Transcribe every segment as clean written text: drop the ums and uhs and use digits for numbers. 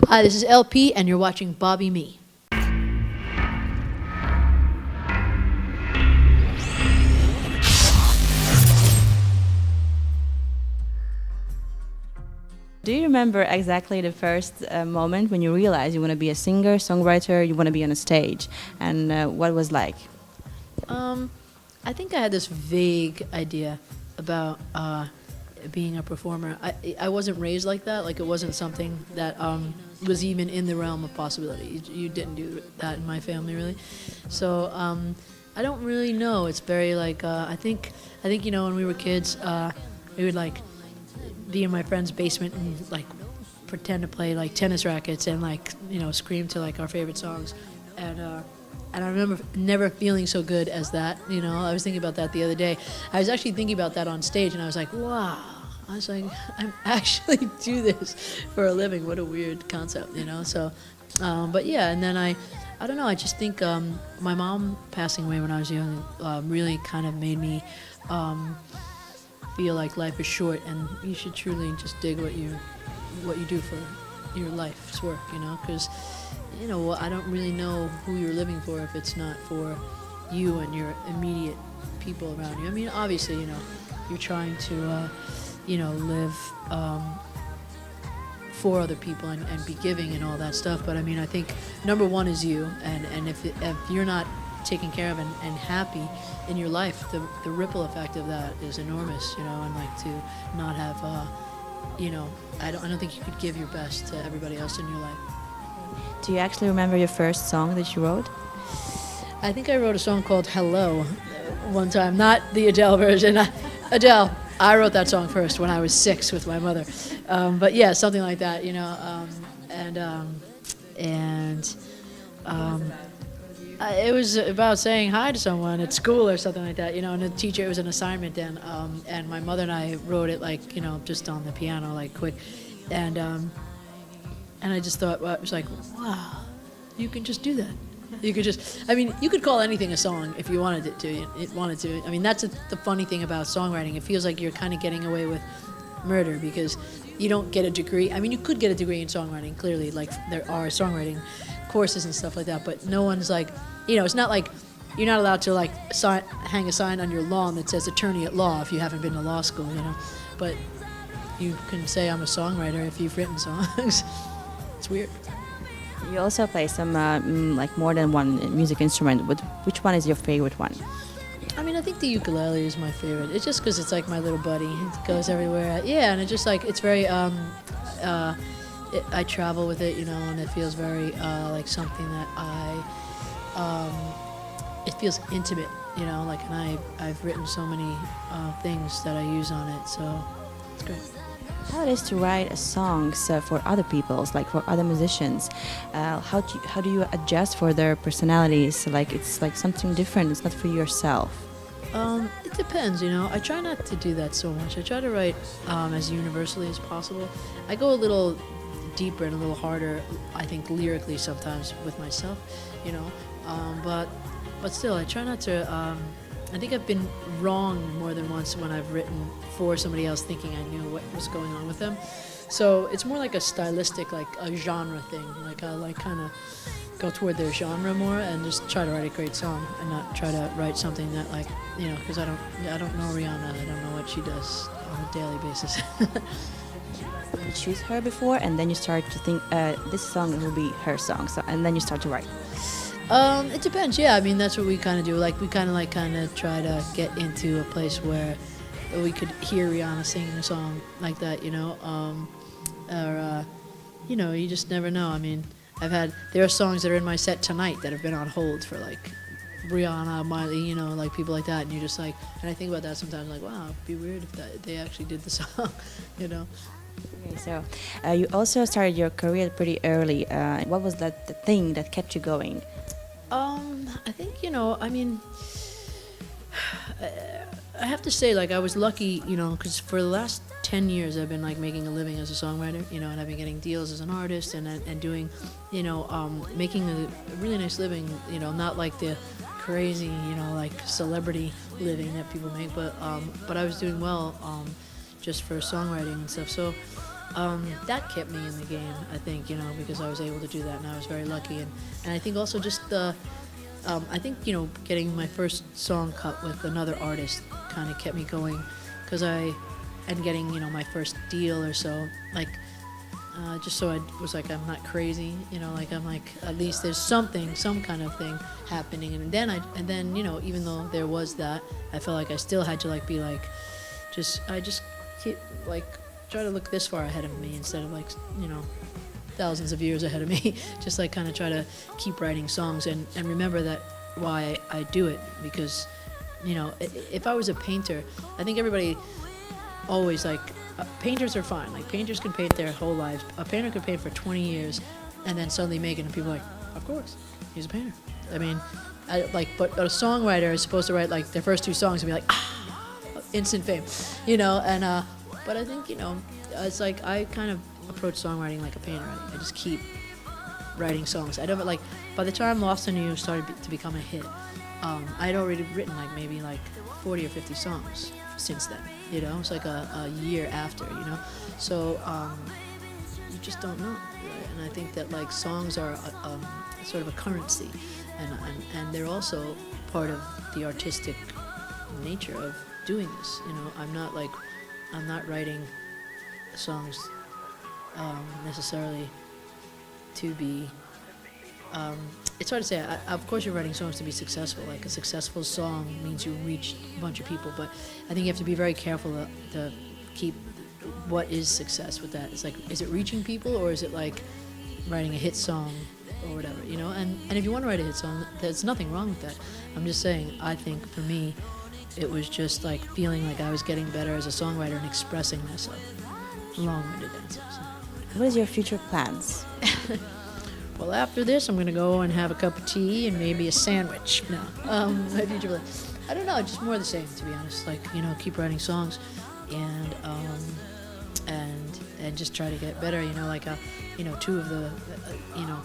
Hi, this is LP, and you're watching Bobby Me. Do you remember exactly the first moment when you realized you want to be a singer, songwriter, you want to be on a stage, and what was like? I think I had this vague idea about being a performer. I wasn't raised like that. Like, it wasn't something that was even in the realm of possibility. You didn't do that in my family, really. So I don't really know. It's very like I think when we were kids, we would like be in my friend's basement and like pretend to play like tennis rackets and like scream to like our favorite songs, and I remember never feeling so good as that. I was thinking about that the other day. I was actually thinking about that on stage, and I was like, wow. I was like, I actually do this for a living. What a weird concept, So, but yeah, and then I don't know. I just think my mom passing away when I was young really kind of made me feel like life is short, and you should truly just dig what you do for your life's work. Because I don't really know who you're living for if it's not for you and your immediate people around you. I mean, obviously, you're trying to live for other people and be giving and all that stuff. But I mean, I think number one is you, and if you're not taken care of and happy in your life, the ripple effect of that is enormous. And like to not have, I don't think you could give your best to everybody else in your life. Do you actually remember your first song that you wrote? I think I wrote a song called Hello one time, not the Adele version. Adele, I wrote that song first when I was 6 with my mother. But yeah, something like that, it was about saying hi to someone at school or something like that, and the teacher, it was an assignment, and my mother and I wrote it like, just on the piano, like quick, and I just thought, well, it was like, wow, you can just do that. You could just, I mean, you could call anything a song if you wanted it to. I mean, that's the funny thing about songwriting. It feels like you're kind of getting away with murder because you don't get a degree. I mean, you could get a degree in songwriting, clearly, like there are songwriting courses and stuff like that, but no one's like, it's not like you're not allowed to like hang a sign on your lawn that says attorney at law if you haven't been to law school, but you can say I'm a songwriter if you've written songs. It's weird. You also play some like more than one music instrument. Which one is your favorite one? I mean, I think the ukulele is my favorite. It's just because it's like my little buddy. It goes everywhere. Yeah, and it's just like, it's very, I travel with it, and it feels very like something that it feels intimate, like, and I've written so many things that I use on it, so it's great. How it is to write songs for other people's, like for other musicians? How do you adjust for their personalities? Like, it's like something different. It's not for yourself. It depends, I try not to do that so much. I try to write as universally as possible. I go a little deeper and a little harder, I think, lyrically sometimes with myself, but still, I try not to. I think I've been wrong more than once when I've written for somebody else thinking I knew what was going on with them. So it's more like a stylistic, like a genre thing. Like I like kind of go toward their genre more and just try to write a great song and not try to write something that, like, because I don't know Rihanna. I don't know what she does on a daily basis. You choose her before, and then you start to think this song will be her song. So, and then you start to write. It depends. Yeah, I mean, that's what we kind of do. Like, we kind of try to get into a place where we could hear Rihanna singing a song like that, or you just never know. I mean, there are songs that are in my set tonight that have been on hold for like Rihanna, Miley, like people like that, and you're just like, and I think about that sometimes, like, wow, it'd be weird if they actually did the song, Okay, so you also started your career pretty early. What was the thing that kept you going? I think, I mean, I have to say, like, I was lucky, because for the last 10 years I've been like making a living as a songwriter, and I've been getting deals as an artist and doing, making a really nice living, not like the crazy, like celebrity living that people make, but I was doing well, just for songwriting and stuff. So that kept me in the game, I think, you know, because I was able to do that, and I was very lucky. And I think also just the, I think, you know, getting my first song cut with another artist kind of kept me going, and getting, you know, my first deal or so, like, just so I was like, I'm not crazy, you know, like I'm like, at least there's something, some kind of thing happening. And then, you know, even though there was that, I felt like I still had to like be like, I just keep like, try to look this far ahead of me instead of like, you know, thousands of years ahead of me. Just like kind of try to keep writing songs and remember that why I do it, because, you know, if I was a painter, I think everybody always like, painters are fine. Like painters can paint their whole lives. A painter could paint for 20 years and then suddenly make it, and people are like, of course, he's a painter. I mean, but a songwriter is supposed to write like their first two songs and be like, instant fame, you know. And but I think, you know, it's like I kind of approach songwriting like a painter. I just keep writing songs. I don't like, by the time Lost on You started to become a hit, I'd already written like maybe like 40 or 50 songs since then, you know. It's like a year after, you know. So you just don't know, right? And I think that like songs are sort of a currency, and they're also part of the artistic nature of doing this, you know. I'm not writing songs necessarily to be, it's hard to say. Of course you're writing songs to be successful. Like a successful song means you reach a bunch of people, but I think you have to be very careful to keep what is success with that. It's like, is it reaching people, or is it like writing a hit song or whatever, you know? And if you want to write a hit song, there's nothing wrong with that. I'm just saying, I think for me, it was just like feeling like I was getting better as a songwriter and expressing myself. Long-winded answer. So. What is your future plans? Well, after this, I'm gonna go and have a cup of tea and maybe a sandwich. No, my future plan. I don't know, just more of the same, to be honest. Like, you know, keep writing songs, and just try to get better. You know, like you know, two of the you know,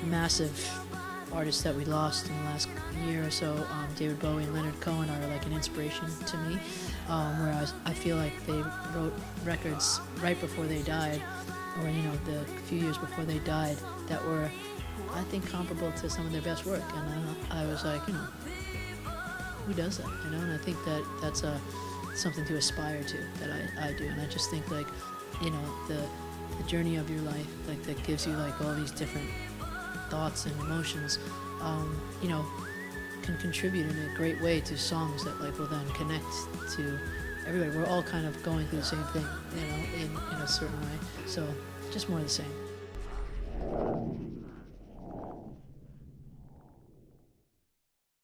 massive artists that we lost in the last year or so, David Bowie and Leonard Cohen, are like an inspiration to me. Whereas I feel like they wrote records right before they died, or, you know, the few years before they died, that were, I think, comparable to some of their best work. And I was like, you know, who does that, you know? And I think that that's something to aspire to, that I do. And I just think, like, you know, the journey of your life, like, that gives you like all these different thoughts and emotions, you know, can contribute in a great way to songs that like will then connect to everybody. We're all kind of going through the same thing, you know, in a certain way. So just more of the same.